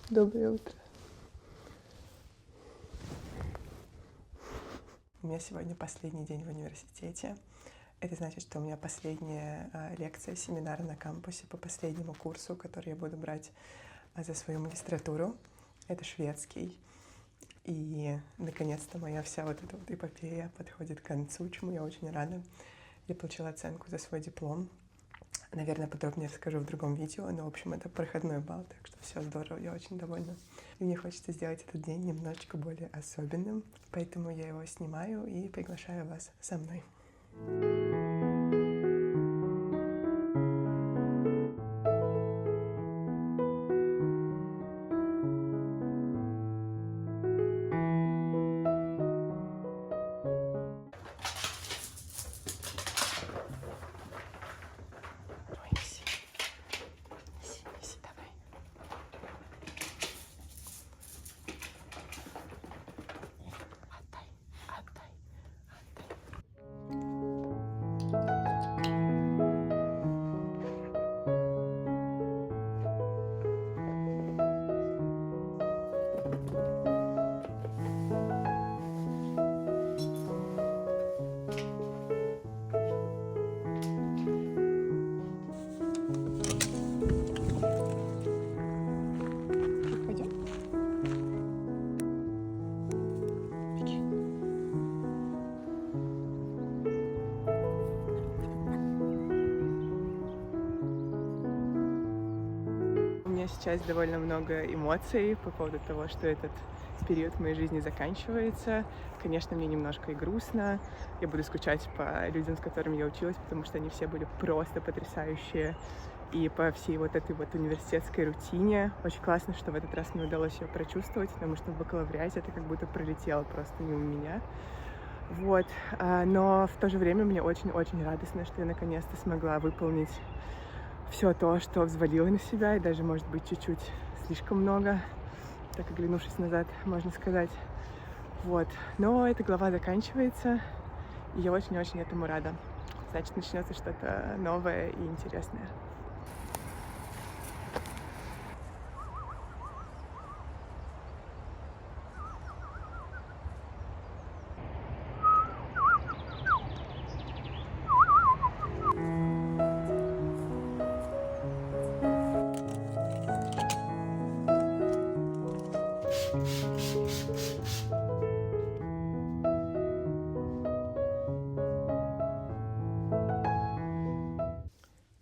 Доброе утро. У меня сегодня последний день в университете. Это значит, что у меня последняя лекция, семинар на кампусе по последнему курсу, который я буду брать за свою магистратуру. Это шведский. И, наконец-то, моя вся вот эта вот эпопея подходит к концу, чему я очень рада. Я получила оценку за свой диплом. Наверное, подробнее расскажу в другом видео, но, в общем, это проходной балл, так что все здорово, я очень довольна. И мне хочется сделать этот день немножечко более особенным, поэтому я его снимаю и приглашаю вас со мной. Сейчас довольно много эмоций по поводу того, что этот период в моей жизни заканчивается. Конечно, мне немножко и грустно. Я буду скучать по людям, с которыми я училась, потому что они все были просто потрясающие. И по всей вот этой вот университетской рутине. Очень классно, что в этот раз мне удалось ее прочувствовать, потому что в бакалавриате это как будто пролетело просто мимо меня. Вот. Но в то же время мне очень-очень радостно, что я наконец-то смогла выполнить все то, что взвалила на себя, и даже, может быть, чуть-чуть слишком много, так оглянувшись назад, можно сказать. Вот. Но эта глава заканчивается, и я очень-очень этому рада. Значит, начнется что-то новое и интересное.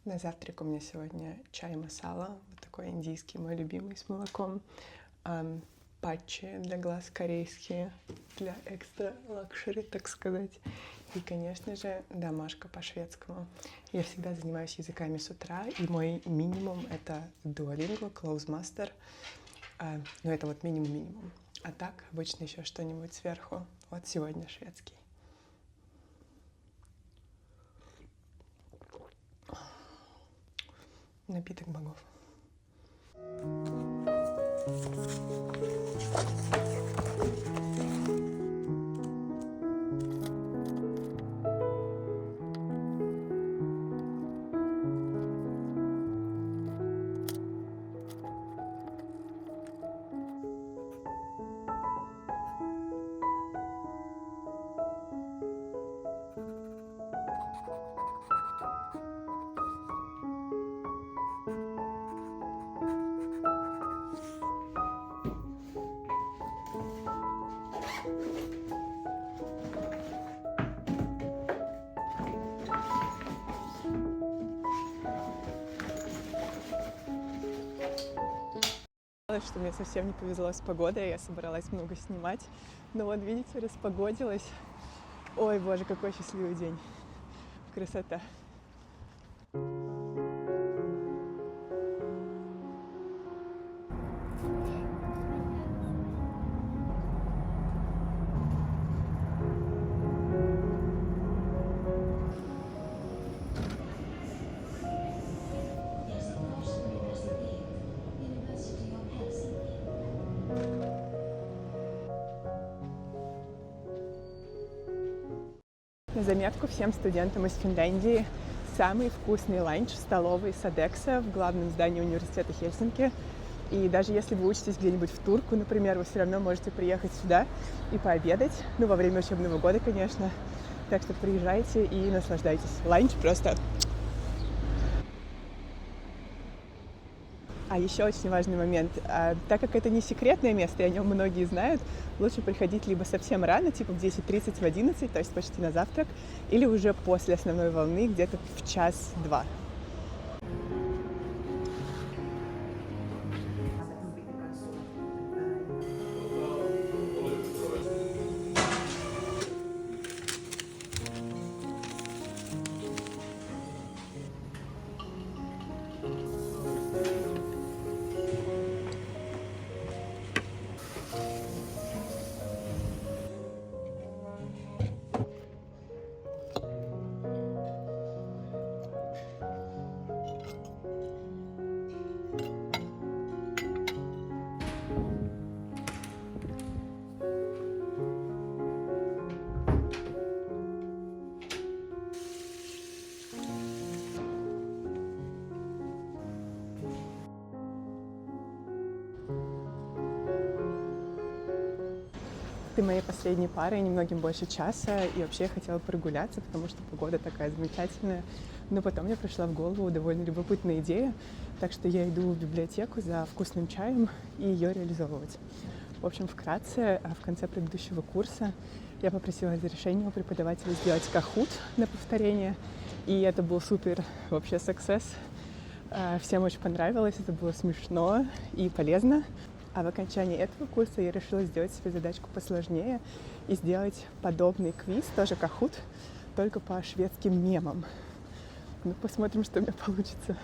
На завтрак у меня сегодня чай масала, вот такой индийский, мой любимый, с молоком. Патчи для глаз корейские, для экстра лакшери, так сказать. И, конечно же, домашка по-шведскому. Я всегда занимаюсь языками с утра, и мой минимум — это Duolingo, Close Master. Но это вот минимум-минимум. А так, обычно еще что-нибудь сверху. Вот сегодня шведский. Напиток богов. Что мне совсем не повезло с погодой, я собралась много снимать, но вот видите, распогодилось. Ой, боже, какой счастливый день, красота. На заметку всем студентам из Финляндии: самый вкусный ланч в столовой Садекса в главном здании университета Хельсинки. И даже если вы учитесь где-нибудь в Турку, например, вы все равно можете приехать сюда и пообедать. Ну, во время учебного года, конечно. Так что приезжайте и наслаждайтесь. Ланч просто... А еще очень важный момент. Так как это не секретное место, и о нем многие знают, лучше приходить либо совсем рано, типа в 10:30, в 11, то есть почти на завтрак, или уже после основной волны, где-то в час-два. Ты моей последней парой, немногим больше часа, и вообще я хотела прогуляться, потому что погода такая замечательная. Но потом мне пришла в голову довольно любопытная идея, так что я иду в библиотеку за вкусным чаем и ее реализовывать. В общем, вкратце, в конце предыдущего курса я попросила разрешения у преподавателя сделать кахут на повторение, и это был супер вообще success. Всем очень понравилось, это было смешно и полезно. А в окончании этого курса я решила сделать себе задачку посложнее и сделать подобный квиз, тоже кахут, только по шведским мемам. Ну, посмотрим, что у меня получится.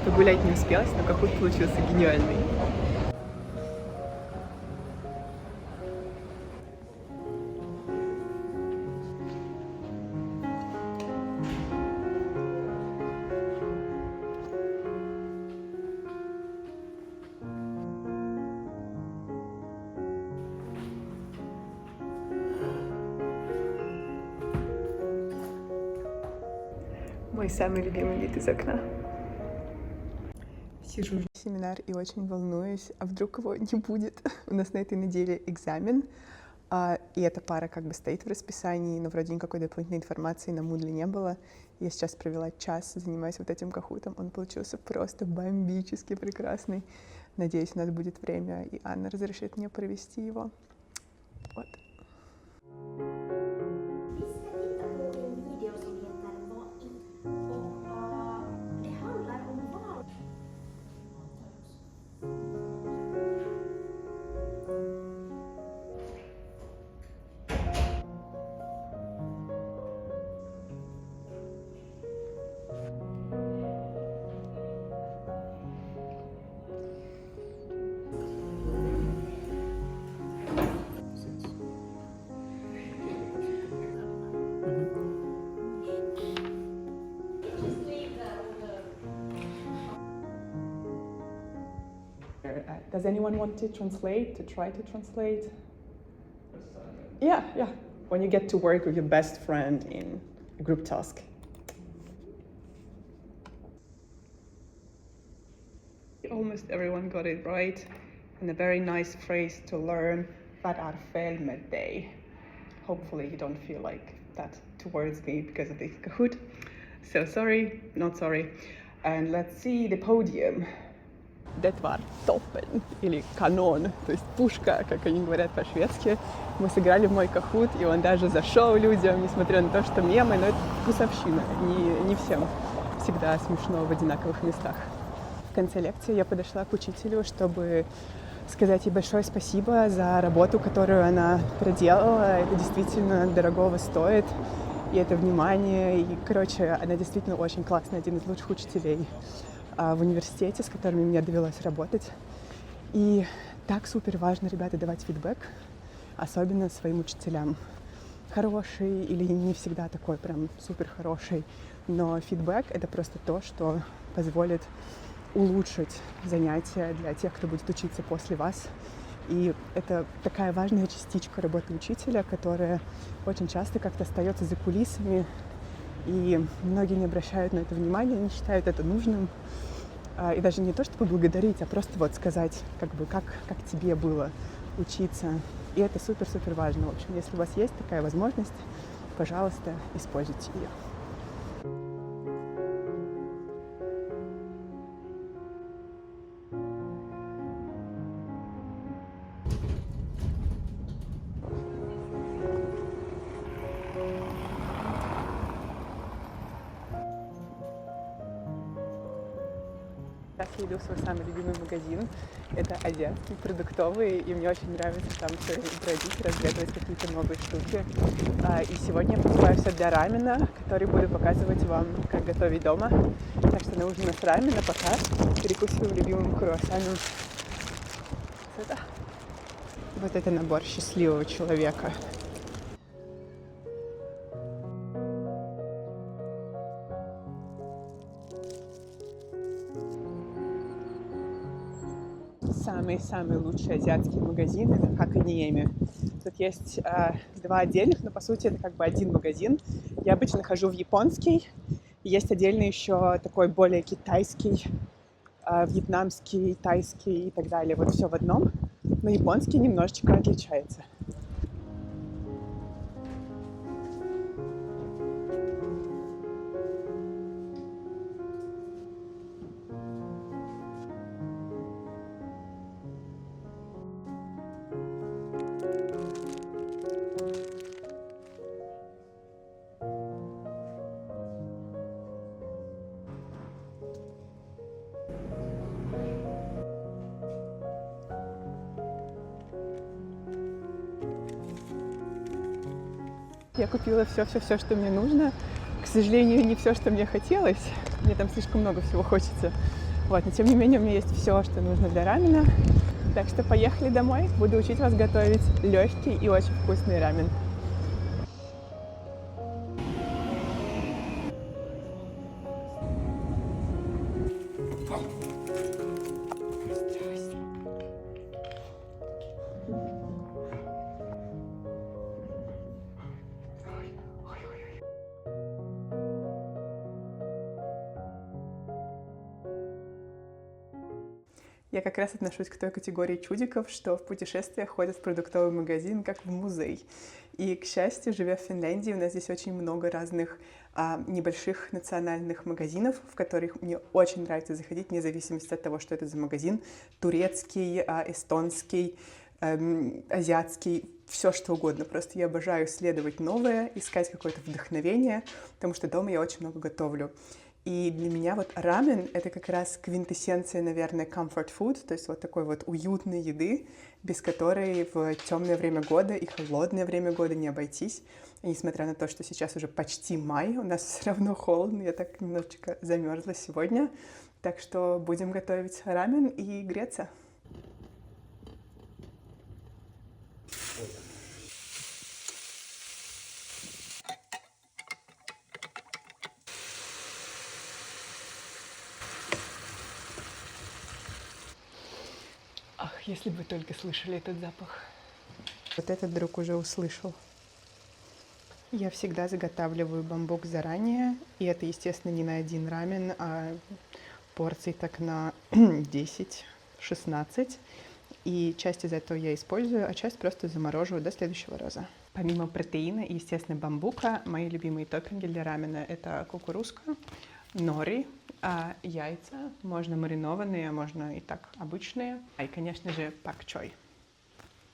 Погулять не успелась, но кахут получился гениальный. Мой самый любимый вид из окна. Сижу в семинар и очень волнуюсь, а вдруг его не будет. У нас на этой неделе экзамен, и эта пара как бы стоит в расписании, но вроде никакой дополнительной информации на Moodle не было. Я сейчас провела час, занимаясь вот этим кахутом. Он получился просто бомбически прекрасный. Надеюсь, у нас будет время, и Анна разрешит мне провести его. Вот. Does anyone want to translate, to try to translate? Yeah. When you get to work with your best friend in a group task. Almost everyone got it right. And a very nice phrase to learn, vad är fel med dig? Hopefully you don't feel like that towards me because of the Kahoot. So sorry, not sorry. And let's see the podium. Det var toppen, или канон, то есть пушка, как они говорят по-шведски. Мы сыграли в мой Kahoot, и он даже зашел людям, несмотря на то, что мемы, но это вкусовщина. Не всем всегда смешно в одинаковых местах. В конце лекции я подошла к учителю, чтобы сказать ей большое спасибо за работу, которую она проделала. Это действительно дорогого стоит, и это внимание. И, короче, она действительно очень классная, один из лучших учителей в университете, с которыми мне довелось работать. И так супер важно, ребята, давать фидбэк, особенно своим учителям. Хороший или не всегда такой прям супер хороший, но фидбэк — это просто то, что позволит улучшить занятия для тех, кто будет учиться после вас. И это такая важная частичка работы учителя, которая очень часто как-то остается за кулисами, и многие не обращают на это внимания, не считают это нужным. И даже не то, чтобы благодарить, а просто вот сказать, как тебе было учиться. И это супер-супер важно. В общем, если у вас есть такая возможность, пожалуйста, используйте ее. Сейчас я иду в свой самый любимый магазин. Это азиатский, продуктовый, и мне очень нравится там все бродить, разглядывать какие-то новые штуки. И сегодня я покупаю все для рамена, который буду показывать вам, как готовить дома. Так что на ужин с рамена пока перекусываем любимым круассаном. Вот это набор счастливого человека. Самые-самые лучшие азиатские магазины — это Хаканьеми. Тут есть два отдельных, но по сути это как бы один магазин. Я обычно хожу в японский. Есть отдельно еще такой более китайский, вьетнамский, тайский и так далее. Вот все в одном. Но японский немножечко отличается. Я купила все, что мне нужно. К сожалению, не все, что мне хотелось. Мне там слишком много всего хочется. Вот, но тем не менее у меня есть все, что нужно для рамена. Так что поехали домой. Буду учить вас готовить легкий и очень вкусный рамен. Я как раз отношусь к той категории чудиков, что в путешествиях ходят в продуктовый магазин, как в музей. И, к счастью, живя в Финляндии, у нас здесь очень много разных небольших национальных магазинов, в которых мне очень нравится заходить, вне зависимости от того, что это за магазин. Турецкий, эстонский, азиатский, все что угодно. Просто я обожаю исследовать новое, искать какое-то вдохновение, потому что дома я очень много готовлю. И для меня вот рамен — это как раз квинтэссенция, наверное, comfort food, то есть вот такой вот уютной еды, без которой в темное время года и холодное время года не обойтись. И несмотря на то, что сейчас уже почти май, у нас все равно холодно, я так немножечко замерзла сегодня. Так что будем готовить рамен и греться. Ах, если бы вы только слышали этот запах. Вот этот друг уже услышал. Я всегда заготавливаю бамбук заранее, и это, естественно, не на один рамен, а порций так на 10-16. И часть из этого я использую, а часть просто замораживаю до следующего раза. Помимо протеина и, естественно, бамбука, мои любимые топпинги для рамена — это кукурузка, нори, яйца, можно маринованные, можно и так обычные, и, конечно же, пак чой.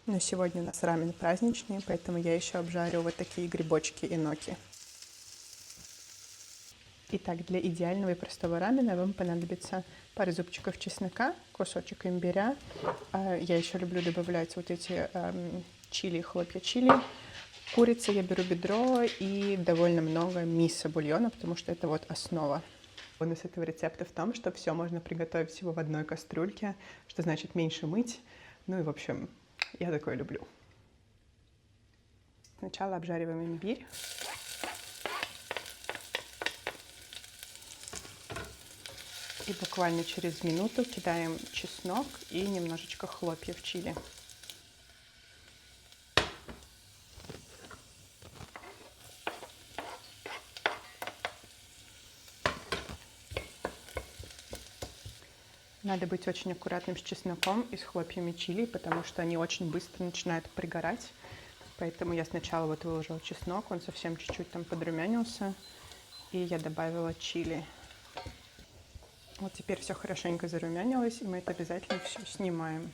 Но сегодня у нас рамен праздничный, поэтому я еще обжарю вот такие грибочки эноки. Итак, для идеального и простого рамена вам понадобится пара зубчиков чеснока, кусочек имбиря. Я еще люблю добавлять вот эти чили, хлопья чили. Курицы я беру бедро и довольно много мисо бульона, потому что это вот основа. Бонус этого рецепта в том, что все можно приготовить всего в одной кастрюльке, что значит меньше мыть, Ну и, в общем, я такое люблю. Сначала обжариваем имбирь. И буквально через минуту кидаем чеснок и немножечко хлопьев чили. Надо быть очень аккуратным с чесноком и с хлопьями чили, потому что они очень быстро начинают пригорать. Поэтому я сначала вот выложила чеснок, он совсем чуть-чуть там подрумянился, и я добавила чили. Вот теперь все хорошенько зарумянилось, и мы это обязательно все снимаем.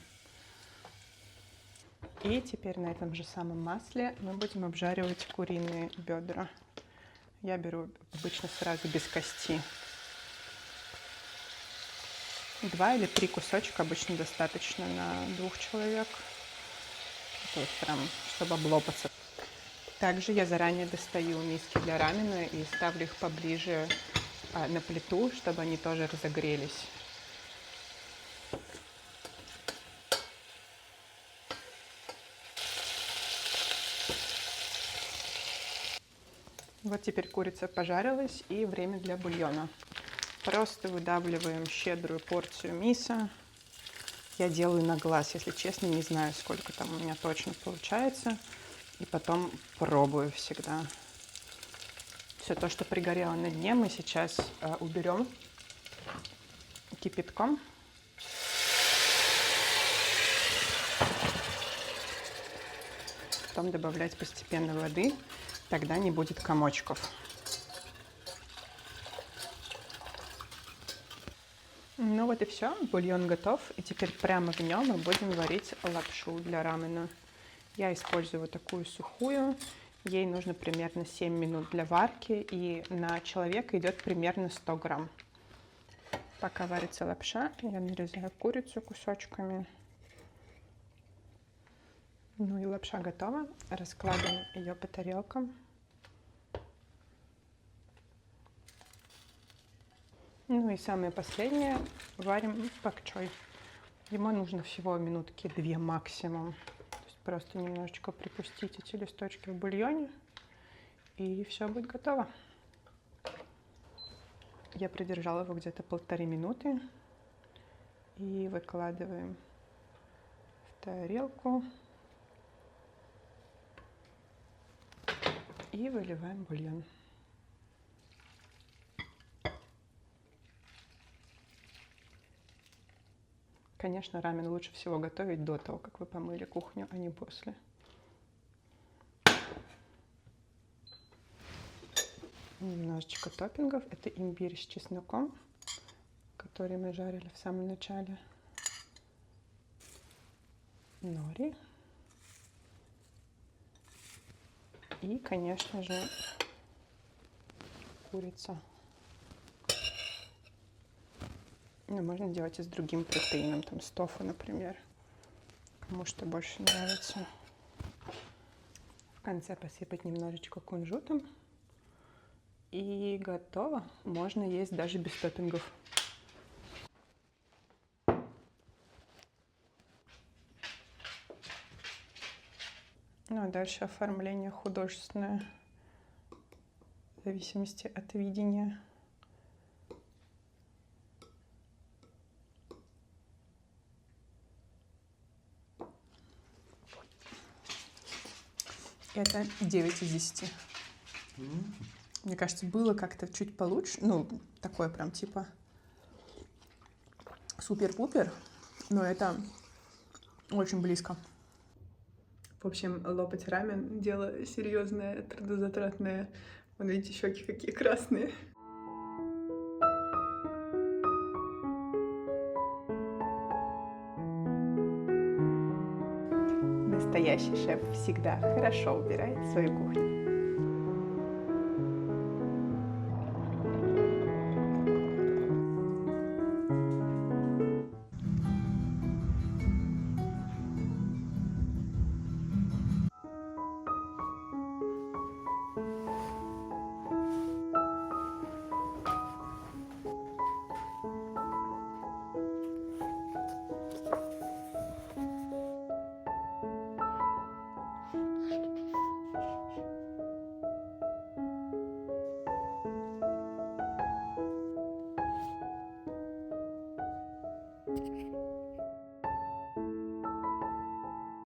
И теперь на этом же самом масле мы будем обжаривать куриные бедра. Я беру обычно сразу без кости. 2 или 3 кусочка обычно достаточно на 2 человек. То есть прям, чтобы облопаться. Также я заранее достаю миски для рамена и ставлю их поближе на плиту, чтобы они тоже разогрелись. Вот теперь курица пожарилась, и время для бульона. Просто выдавливаем щедрую порцию мисо. Я делаю на глаз, если честно, не знаю, сколько там у меня точно получается. И потом пробую всегда. Все то, что пригорело на дне, мы сейчас уберем кипятком. Потом добавлять постепенно воды, тогда не будет комочков. Ну вот и все, бульон готов. И теперь прямо в нем мы будем варить лапшу для рамена. Я использую вот такую сухую. Ей нужно примерно 7 минут для варки, и на человека идет примерно 100 грамм. Пока варится лапша, я нарезаю курицу кусочками. Ну и лапша готова. Раскладываем ее по тарелкам. Ну и самое последнее, варим пак чой. Ему нужно всего минутки 2 максимум. Просто немножечко припустить эти листочки в бульоне, и все будет готово. Я продержала его где-то 1,5 минуты. И выкладываем в тарелку. И выливаем бульон. Конечно, рамен лучше всего готовить до того, как вы помыли кухню, а не после. Немножечко топпингов. Это имбирь с чесноком, который мы жарили в самом начале. Нори. И, конечно же, курица. Ну, можно делать и с другим протеином, там с тофу, например. Кому что больше нравится. В конце посыпать немножечко кунжутом. И готово. Можно есть даже без топпингов. Ну а дальше оформление художественное, в зависимости от видения. Это 9 из 10. Мне кажется, было как-то чуть получше. Ну, такое прям типа супер-пупер. Но это очень близко. В общем, лопать рамен — дело серьезное, трудозатратное. Вон, видите, щеки какие красные. Настоящий шеф всегда хорошо убирает свою кухню.